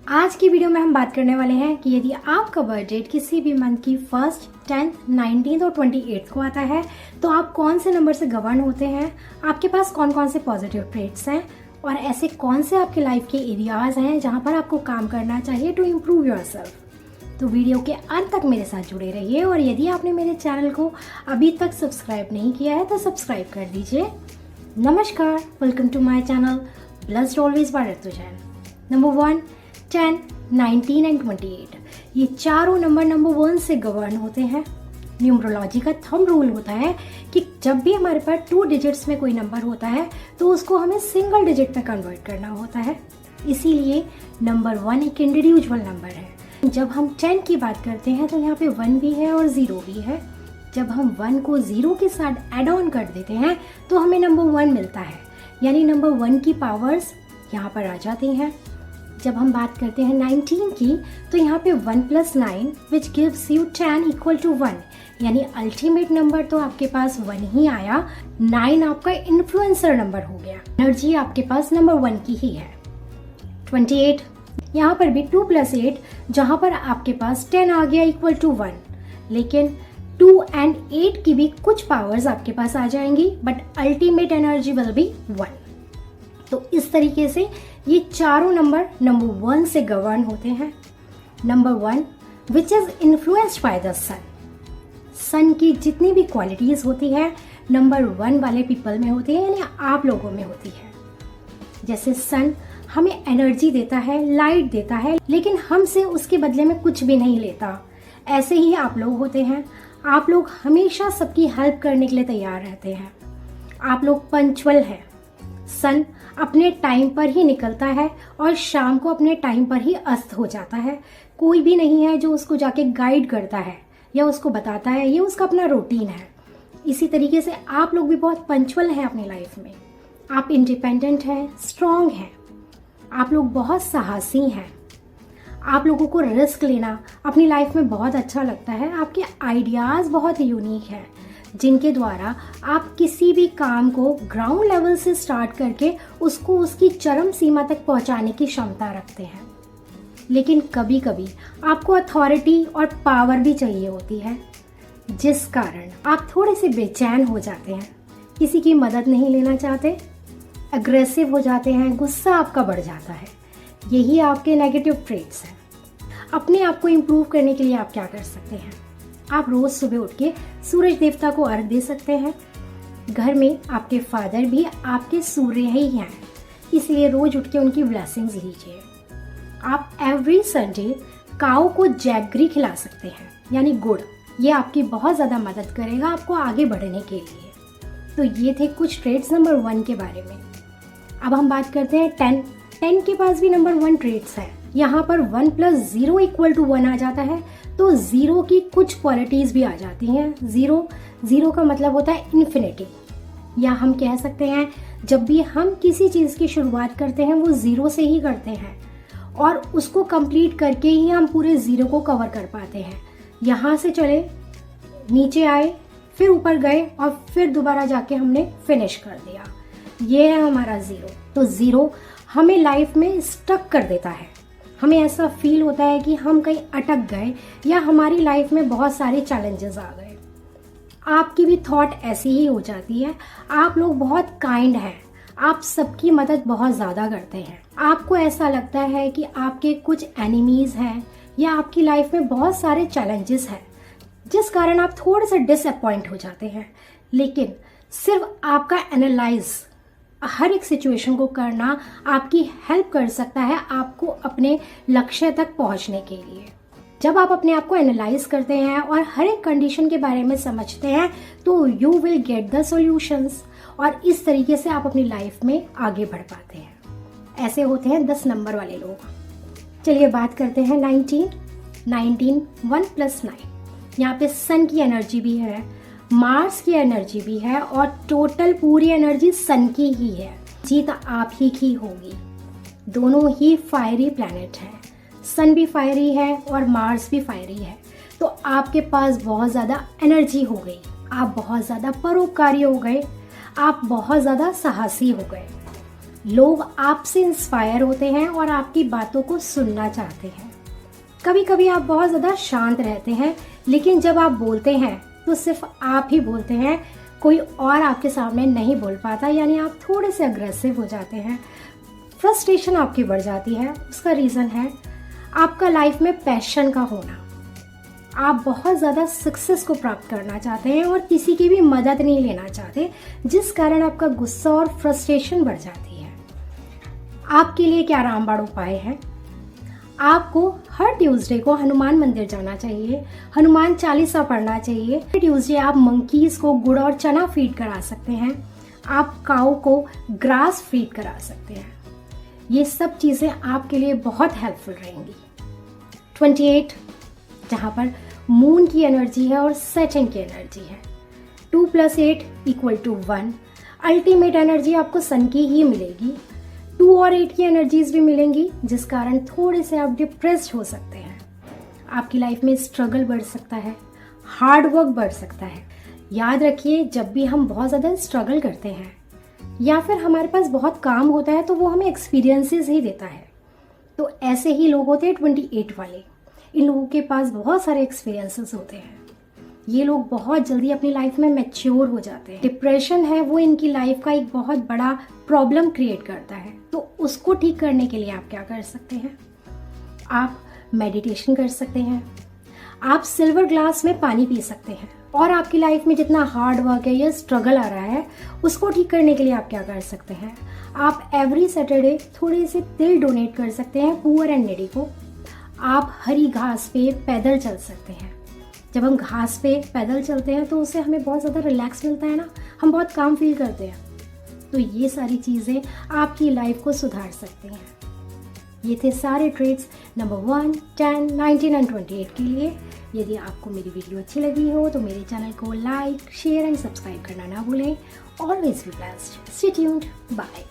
आज की वीडियो में हम बात करने वाले हैं कि यदि आपका बर्थ डेट किसी भी मंथ की 1st, 10th, 19th और 28th को आता है तो आप कौन से नंबर से गवर्न होते हैं, आपके पास कौन कौन से पॉजिटिव ट्रेट्स हैं और ऐसे कौन से आपके लाइफ के एरियाज हैं जहां पर आपको काम करना चाहिए टू इम्प्रूव योरसेल्फ। तो वीडियो के अंत तक मेरे साथ जुड़े रहिए और यदि आपने मेरे चैनल को अभी तक सब्सक्राइब नहीं किया है तो सब्सक्राइब कर दीजिए। नमस्कार, welcome to my channel blessed always by Ritu Jain. Number 1, 10, 19 and 28 ये चारों नंबर 1 से गवर्न होते हैं। न्यूमरोलॉजी का थंब रूल होता है कि जब भी हमारे पास 2 डिजिट्स में कोई नंबर होता है तो उसको हमें सिंगल डिजिट में कन्वर्ट करना होता है। इसीलिए नंबर 1 एक इंडिविजुअल नंबर है। जब हम 10 की बात करते हैं तो यहाँ पे 1 भी है और 0 भी है। जब हम 1 को 0 के साथ एड ऑन कर देते हैं तो हमें नंबर 1 मिलता है, यानी नंबर 1 की पावर्स यहाँ पर आ जाती हैं। जब हम बात करते हैं 19 की तो यहाँ पे 1 + 9 विच गिव्स यू 10 = 1, यानी अल्टीमेट नंबर तो आपके पास 1 ही आया। 9 आपका इन्फ्लुएंसर नंबर हो गया। एनर्जी आपके पास नंबर 1 की ही है। 28 यहाँ पर भी 2 + 8 जहाँ पर आपके पास 10 आ गया = 1, लेकिन 2 और 8 की भी कुछ पावर्स आपके पास आ जाएंगी but ultimate energy will be 1। तो इस तरीके से ये चारों नंबर 1 से गवर्न होते हैं। Number 1 which is influenced by the sun. Sun की जितनी भी क्वालिटीज होती है नंबर 1 वाले पीपल में होती है, यानी आप लोगों में होती है। जैसे सन हमें एनर्जी देता है, लाइट देता है, लेकिन हमसे उसके बदले में कुछ भी नहीं लेता। ऐसे ही आप लोग होते हैं। आप लोग हमेशा सबकी हेल्प करने के लिए तैयार रहते हैं। आप लोग पंक्चुअल हैं। सन अपने टाइम पर ही निकलता है और शाम को अपने टाइम पर ही अस्त हो जाता है। कोई भी नहीं है जो उसको जाके गाइड करता है या उसको बताता है, ये उसका अपना रूटीन है। इसी तरीके से आप लोग भी बहुत पंक्चुअल हैं अपनी लाइफ में। आप इंडिपेंडेंट हैं, स्ट्रांग हैं, आप लोग बहुत साहसी हैं। आप लोगों को रिस्क लेना अपनी लाइफ में बहुत अच्छा लगता है। आपके आइडियाज़ बहुत यूनिक हैं जिनके द्वारा आप किसी भी काम को ग्राउंड लेवल से स्टार्ट करके उसको उसकी चरम सीमा तक पहुंचाने की क्षमता रखते हैं। लेकिन कभी कभी आपको अथॉरिटी और पावर भी चाहिए होती है, जिस कारण आप थोड़े से बेचैन हो जाते हैं, किसी की मदद नहीं लेना चाहते, अग्रेसिव हो जाते हैं, गुस्सा आपका बढ़ जाता है। यही आपके नेगेटिव ट्रेट्स हैं। अपने आप को इम्प्रूव करने के लिए आप क्या कर सकते हैं? आप रोज सुबह उठ के सूरज देवता को अर्घ दे सकते हैं। घर में आपके फादर भी आपके सूर्य ही हैं, इसलिए रोज उठ के उनकी ब्लेसिंग्स लीजिए। आप एवरी संडे काऊ को जैगरी खिला सकते हैं, यानी गुड़। ये आपकी बहुत ज़्यादा मदद करेगा आपको आगे बढ़ने के लिए। तो ये थे कुछ ट्रेट्स नंबर 1 के बारे में। अब हम बात करते हैं 10 के पास भी नंबर 1 ट्रेट्स है। यहाँ पर 1 + 0 = 1 आ जाता है, तो 0 की कुछ क्वालिटीज भी आ जाती हैं। 0 का मतलब होता है इन्फिनिटी, या हम कह सकते हैं जब भी हम किसी चीज़ की शुरुआत करते हैं वो 0 से ही करते हैं और उसको कंप्लीट करके ही हम पूरे 0 को कवर कर पाते हैं। यहाँ से चले, नीचे आए, फिर ऊपर गए और फिर दोबारा जाके हमने फिनिश कर दिया। ये है हमारा 0। तो 0 हमें लाइफ में स्टक कर देता है। हमें ऐसा फील होता है कि हम कहीं अटक गए या हमारी लाइफ में बहुत सारे चैलेंजेस आ गए। आपकी भी थॉट ऐसी ही हो जाती है। आप लोग बहुत काइंड हैं, आप सबकी मदद बहुत ज़्यादा करते हैं। आपको ऐसा लगता है कि आपके कुछ एनिमीज़ हैं या आपकी लाइफ में बहुत सारे चैलेंजेस हैं जिस कारण आप थोड़े से डिसअपॉइंट हो जाते हैं। लेकिन सिर्फ आपका एनालाइज हर एक सिचुएशन को करना आपकी हेल्प कर सकता है आपको अपने लक्ष्य तक पहुंचने के लिए। जब आप अपने आप को एनालाइज करते हैं और हर एक कंडीशन के बारे में समझते हैं तो you will get the solutions, और इस तरीके से आप अपनी लाइफ में आगे बढ़ पाते हैं। ऐसे होते हैं 10 नंबर वाले लोग। चलिए बात करते हैं 19 1 + 9। यहाँ पे सन की एनर्जी भी है, मार्स की एनर्जी भी है और टोटल पूरी एनर्जी सन की ही है। जीत आप ही की होगी। दोनों ही फायरी प्लैनेट हैं। सन भी फायरी है और मार्स भी फायरी है। तो आपके पास बहुत ज़्यादा एनर्जी हो गई, आप बहुत ज़्यादा परोपकारी हो गए, आप बहुत ज़्यादा साहसी हो गए। लोग आपसे इंस्पायर होते हैं और आपकी बातों को सुनना चाहते हैं। कभी कभी आप बहुत ज़्यादा शांत रहते हैं, लेकिन जब आप बोलते हैं तो सिर्फ आप ही बोलते हैं, कोई और आपके सामने नहीं बोल पाता, यानी आप थोड़े से अग्रेसिव हो जाते हैं, फ्रस्ट्रेशन आपकी बढ़ जाती है। उसका रीज़न है आपका लाइफ में पैशन का होना। आप बहुत ज़्यादा सक्सेस को प्राप्त करना चाहते हैं और किसी की भी मदद नहीं लेना चाहते, जिस कारण आपका गुस्सा और फ्रस्ट्रेशन बढ़ जाती है। आपके लिए क्या रामबाण उपाय है? आपको हर ट्यूसडे को हनुमान मंदिर जाना चाहिए, हनुमान चालीसा पढ़ना चाहिए। ट्यूसडे आप मंकीज को गुड़ और चना फीड करा सकते हैं, आप काऊ को ग्रास फीड करा सकते हैं। ये सब चीज़ें आपके लिए बहुत हेल्पफुल रहेंगी। 28 जहाँ पर मून की एनर्जी है और सैटर्न की एनर्जी है। 2 + 8 = 1। अल्टीमेट एनर्जी आपको सन की ही मिलेगी। 2 और 8 की एनर्जीज भी मिलेंगी, जिस कारण थोड़े से आप डिप्रेस्ड हो सकते हैं। आपकी लाइफ में स्ट्रगल बढ़ सकता है, हार्ड वर्क बढ़ सकता है। याद रखिए, जब भी हम बहुत ज़्यादा स्ट्रगल करते हैं या फिर हमारे पास बहुत काम होता है, तो वो हमें एक्सपीरियंसेस ही देता है। तो ऐसे ही लोग होते हैं 28 वाले। इन लोगों के पास बहुत सारे एक्सपीरियंसेस होते हैं। ये लोग बहुत जल्दी अपनी लाइफ में मैच्योर हो जाते हैं। डिप्रेशन है वो इनकी लाइफ का एक बहुत बड़ा प्रॉब्लम क्रिएट करता है। तो उसको ठीक करने के लिए आप क्या कर सकते हैं? आप मेडिटेशन कर सकते हैं, आप सिल्वर ग्लास में पानी पी सकते हैं, और आपकी लाइफ में जितना हार्ड वर्क है या स्ट्रगल आ रहा है उसको ठीक करने के लिए आप क्या कर सकते हैं? आप एवरी सैटरडे थोड़े से तिल डोनेट कर सकते हैं पुअर एंड नीडी को। आप हरी घास पे पैदल चल सकते हैं। जब हम घास पे पैदल चलते हैं तो उससे हमें बहुत ज़्यादा रिलैक्स मिलता है ना, हम बहुत काम फील करते हैं। तो ये सारी चीज़ें आपकी लाइफ को सुधार सकती हैं। ये थे सारे ट्रेड्स नंबर 1, 10, 19 एंड 28 के लिए। यदि आपको मेरी वीडियो अच्छी लगी हो तो मेरे चैनल को लाइक, शेयर एंड सब्सक्राइब करना ना भूलें। Always be blessed, stay tuned, bye.